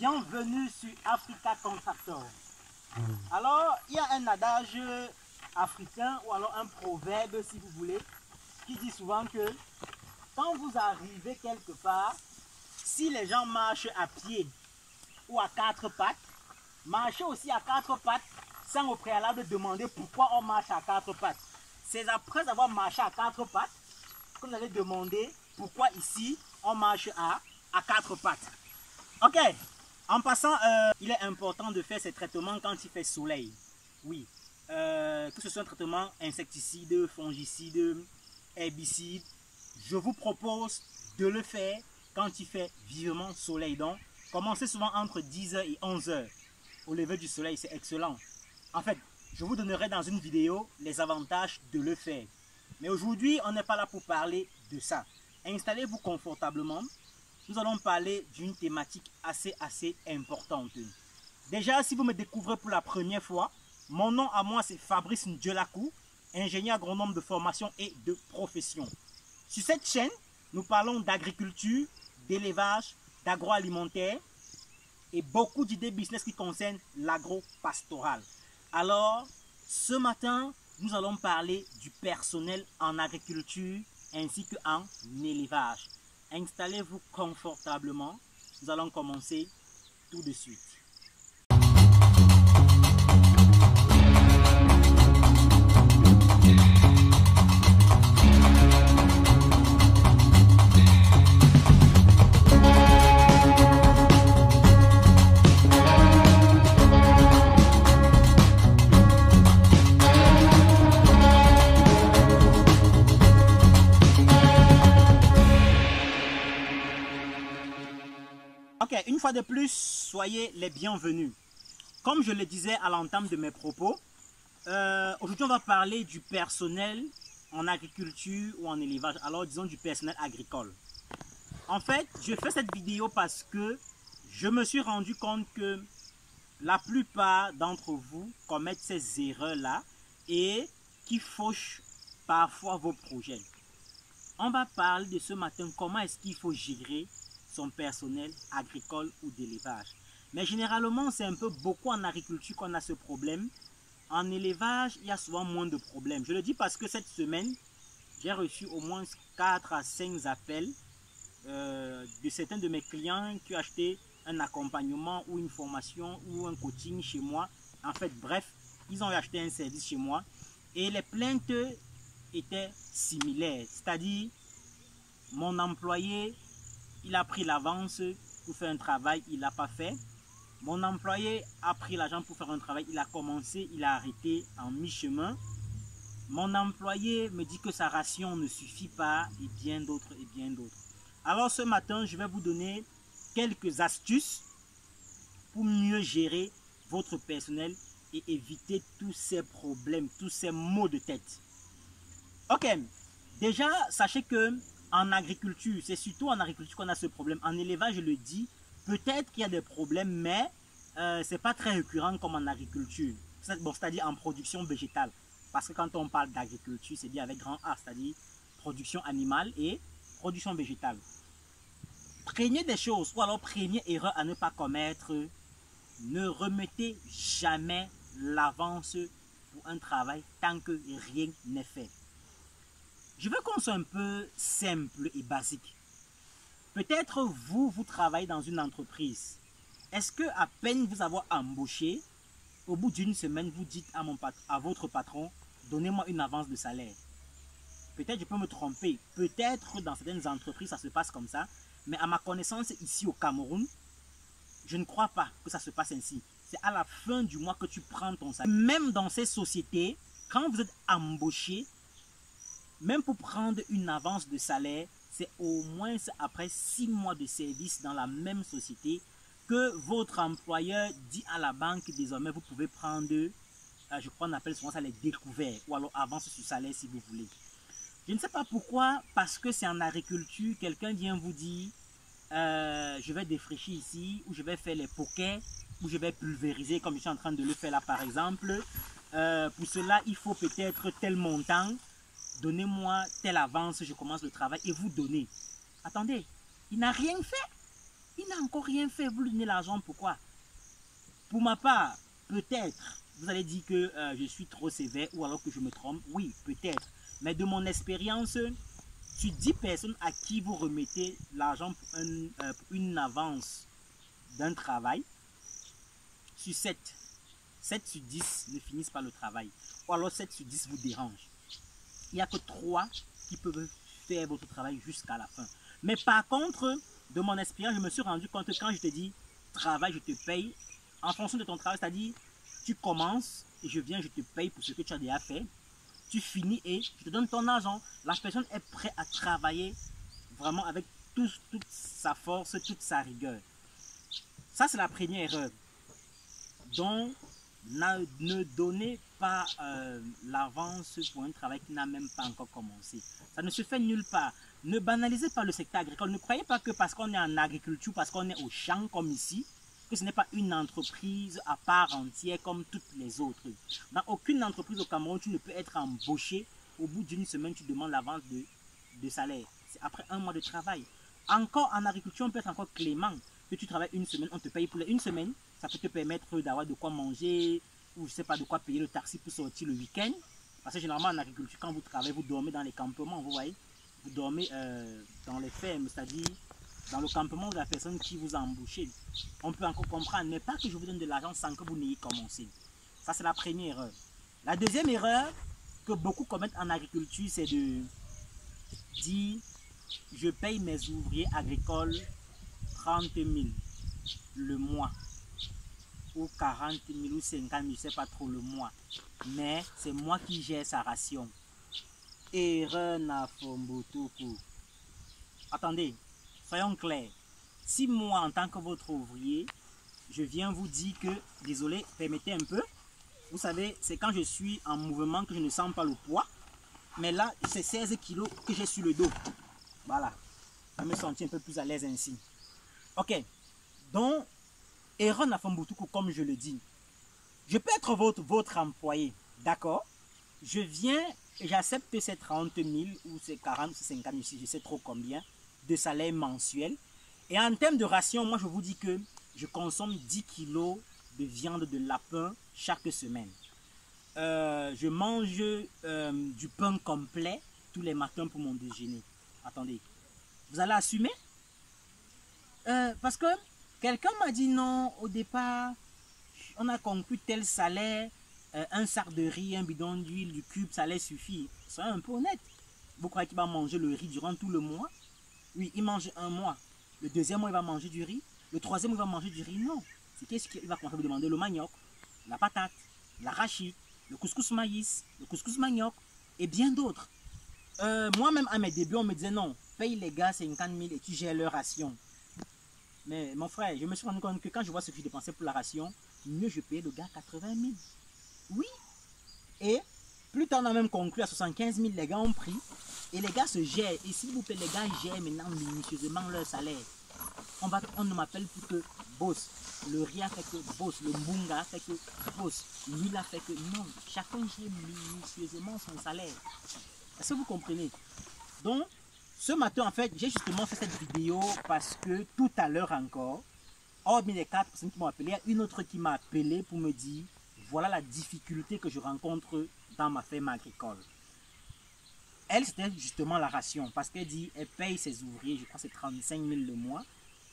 Bienvenue sur Africa Contractor. Alors, il y a un adage africain ou alors un proverbe, si vous voulez, qui dit souvent que quand vous arrivez quelque part, si les gens marchent à pied ou à quatre pattes, marchez aussi à quatre pattes sans au préalable demander pourquoi on marche à quatre pattes. C'est après avoir marché à quatre pattes que vous allez demander pourquoi ici on marche à quatre pattes. Ok, en passant, il est important de faire ces traitements quand il fait soleil. Oui, que ce soit un traitement insecticide, fongicide, herbicide, je vous propose de le faire quand il fait vivement soleil. Donc, commencez souvent entre 10h et 11h. Au lever du soleil, c'est excellent. En fait, je vous donnerai dans une vidéo les avantages de le faire. Mais aujourd'hui, on n'est pas là pour parler de ça. Installez-vous confortablement. Nous allons parler d'une thématique assez importante. Déjà, si vous me découvrez pour la première fois, mon nom à moi c'est Fabrice Ndjelakou, ingénieur agronome de formation et de profession. Sur cette chaîne, nous parlons d'agriculture, d'élevage, d'agroalimentaire et beaucoup d'idées business qui concernent l'agro-pastoral. Alors, ce matin, nous allons parler du personnel en agriculture ainsi qu'en élevage. Installez-vous confortablement. Nous allons commencer tout de suite. Ok, une fois de plus, soyez les bienvenus. Comme je le disais à l'entame de mes propos, aujourd'hui on va parler du personnel en agriculture ou en élevage. Alors disons du personnel agricole. En fait, je fais cette vidéo parce que je me suis rendu compte que la plupart d'entre vous commettent ces erreurs-là et qui fauchent parfois vos projets. On va parler de ce matin comment est-ce qu'il faut gérer son personnel agricole ou d'élevage. Mais généralement, c'est un peu beaucoup en agriculture qu'on a ce problème. En élevage, il y a souvent moins de problèmes. Je le dis parce que cette semaine, j'ai reçu au moins 4 à 5 appels de certains de mes clients qui ont acheté un accompagnement ou une formation ou un coaching chez moi. En fait, bref, ils ont acheté un service chez moi et les plaintes étaient similaires. C'est-à-dire, mon employé, il a pris l'avance pour faire un travail, il n'a pas fait. Mon employé a pris l'argent pour faire un travail, il a commencé, il a arrêté en mi-chemin. Mon employé me dit que sa ration ne suffit pas et bien d'autres et bien d'autres. Alors ce matin, je vais vous donner quelques astuces pour mieux gérer votre personnel et éviter tous ces problèmes, tous ces maux de tête. Ok, déjà, sachez que en agriculture, c'est surtout en agriculture qu'on a ce problème. En élevage, je le dis, peut-être qu'il y a des problèmes, mais ce n'est pas très récurrent comme en agriculture. Bon, c'est-à-dire en production végétale. Parce que quand on parle d'agriculture, c'est dit avec grand A, c'est-à-dire production animale et production végétale. Première des choses, ou alors première erreur à ne pas commettre, ne remettez jamais l'avance pour un travail tant que rien n'est fait. Je veux qu'on soit un peu simple et basique. Peut-être vous travaillez dans une entreprise. Est-ce que à peine vous avoir embauché, au bout d'une semaine, vous dites à votre patron, donnez-moi une avance de salaire? Peut-être je peux me tromper. Peut-être dans certaines entreprises, ça se passe comme ça. Mais à ma connaissance, ici au Cameroun, je ne crois pas que ça se passe ainsi. C'est à la fin du mois que tu prends ton salaire. Même dans ces sociétés, quand vous êtes embauché, même pour prendre une avance de salaire, c'est au moins après 6 mois de service dans la même société que votre employeur dit à la banque, désormais vous pouvez prendre, je crois qu'on appelle souvent ça les découverts, ou alors avance sur salaire si vous voulez. Je ne sais pas pourquoi, parce que c'est en agriculture, quelqu'un vient vous dire, je vais défraîchir ici, ou je vais faire les poquets, ou je vais pulvériser comme je suis en train de le faire là par exemple. Pour cela, il faut peut-être tel montant. Donnez-moi telle avance, je commence le travail et vous donnez. Attendez, il n'a rien fait. Il n'a encore rien fait, vous lui donnez l'argent, pourquoi? Pour ma part, peut-être, vous allez dire que je suis trop sévère ou alors que je me trompe. Oui, peut-être. Mais de mon expérience, sur 10 personnes à qui vous remettez l'argent pour une avance d'un travail, sur 7 sur 10 ne finissent pas le travail. Ou alors 7 sur 10 vous dérangent. Il n'y a que 3 qui peuvent faire votre travail jusqu'à la fin. Mais par contre, de mon expérience, je me suis rendu compte que quand je te dis travail, je te paye, en fonction de ton travail, c'est-à-dire tu commences et je viens, je te paye pour ce que tu as déjà fait. Tu finis et je te donne ton argent. La personne est prête à travailler vraiment avec toute sa force, toute sa rigueur. Ça, c'est la première erreur. Donc, ne donnez pas l'avance pour un travail qui n'a même pas encore commencé. Ça ne se fait nulle part. Ne banalisez pas le secteur agricole. Ne croyez pas que parce qu'on est en agriculture, parce qu'on est au champ comme ici, que ce n'est pas une entreprise à part entière comme toutes les autres. Dans aucune entreprise au Cameroun, tu ne peux être embauché. Au bout d'une semaine, tu demandes l'avance de salaire. C'est après un mois de travail. Encore en agriculture, on peut être encore clément. Que tu travailles une semaine, on te paye pour une semaine. Ça peut te permettre d'avoir de quoi manger ou je ne sais pas de quoi payer le taxi pour sortir le week-end. Parce que généralement en agriculture, quand vous travaillez, vous dormez dans les campements, vous voyez. Vous dormez dans les fermes, c'est-à-dire dans le campement de la personne qui vous a embauché. On peut encore comprendre, mais pas que je vous donne de l'argent sans que vous n'ayez commencé. Ça, c'est la première erreur. La deuxième erreur que beaucoup commettent en agriculture, c'est de dire je paye mes ouvriers agricoles 30 000 le mois. Ou 40 000 ou 50 000, je ne sais pas trop le mois. Mais c'est moi qui gère sa ration. Erreur na Fombotuku. Attendez, soyons clairs. Si moi, en tant que votre ouvrier, je viens vous dire que, désolé, permettez un peu. Vous savez, c'est quand je suis en mouvement que je ne sens pas le poids. Mais là, c'est 16 kilos que j'ai sur le dos. Voilà. Je me sens un peu plus à l'aise ainsi. Ok. Donc, erreur na Fombotuku, comme je le dis. Je peux être votre employé. D'accord? Je viens et j'accepte ces 30 000 ou ces 40 ou ces 50 000, si je sais trop combien, de salaire mensuel. Et en termes de ration, moi je vous dis que je consomme 10 kilos de viande de lapin chaque semaine. Je mange du pain complet tous les matins pour mon déjeuner. Attendez, vous allez assumer? Parce que quelqu'un m'a dit non, au départ, on a conclu tel salaire, un sac de riz, un bidon d'huile, du cube, ça allait suffire. Soyez un peu honnête. Vous croyez qu'il va manger le riz durant tout le mois? Oui, il mange un mois. Le deuxième mois, il va manger du riz. Le troisième mois, il va manger du riz. Non. C'est qu'est-ce qu'il va commencer à vous demander? Le manioc, la patate, l'arachide, le couscous maïs, le couscous manioc et bien d'autres. Moi-même, à mes débuts, on me disait non, paye les gars 50 000 et tu gères leur ration. Mais mon frère, je me suis rendu compte que quand je vois ce que je dépensais pour la ration, mieux je payais le gars 80 000. Oui. Et plus tard, on a même conclu à 75 000, les gars ont pris. Et les gars se gèrent. Et s'il vous plaît, les gars gèrent maintenant minutieusement leur salaire. On ne m'appelle plus que boss. Le riz a fait que boss. Le mbunga a fait que boss. L'huile a fait que non. Chacun gère minutieusement son salaire. Est-ce que vous comprenez? Donc, ce matin, en fait, j'ai justement fait cette vidéo parce que tout à l'heure encore, hormis les 4 personnes qui m'ont appelé, il y a une autre qui m'a appelé pour me dire voilà la difficulté que je rencontre dans ma ferme agricole. Elle, c'était justement la ration, parce qu'elle dit, elle paye ses ouvriers, je crois que c'est 35 000 le mois,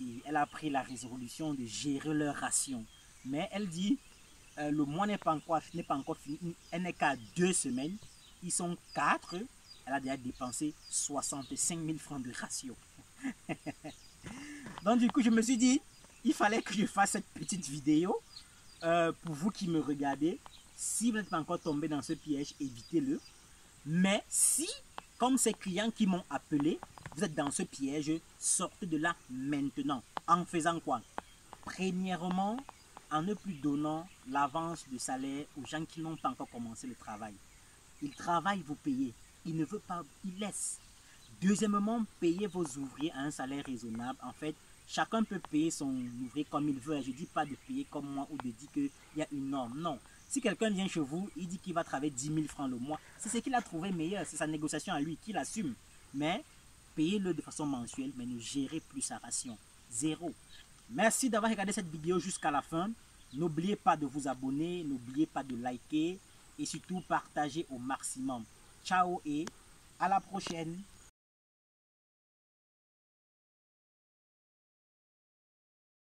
et elle a pris la résolution de gérer leur ration. Mais elle dit, le mois n'est pas encore fini, elle n'est qu'à 2 semaines, ils sont 4, elle a déjà dépensé 65 000 francs de ration. Donc du coup, je me suis dit, il fallait que je fasse cette petite vidéo, pour vous qui me regardez. Si vous n'êtes pas encore tombé dans ce piège, évitez-le. Mais si, comme ces clients qui m'ont appelé, vous êtes dans ce piège, sortez de là maintenant. En faisant quoi? Premièrement, en ne plus donnant l'avance de salaire aux gens qui n'ont pas encore commencé le travail. Ils travaillent, vous payez. Ils ne veulent pas, ils laissent. Deuxièmement, payez vos ouvriers à un salaire raisonnable. En fait, chacun peut payer son ouvrier comme il veut. Je ne dis pas de payer comme moi ou de dire qu'il y a une norme. Non. Si quelqu'un vient chez vous, il dit qu'il va travailler 10 000 francs le mois. C'est ce qu'il a trouvé meilleur. C'est sa négociation à lui qu'il assume. Mais payez-le de façon mensuelle, mais ne gérez plus sa ration. Zéro. Merci d'avoir regardé cette vidéo jusqu'à la fin. N'oubliez pas de vous abonner, n'oubliez pas de liker et surtout partager au maximum. Ciao et à la prochaine.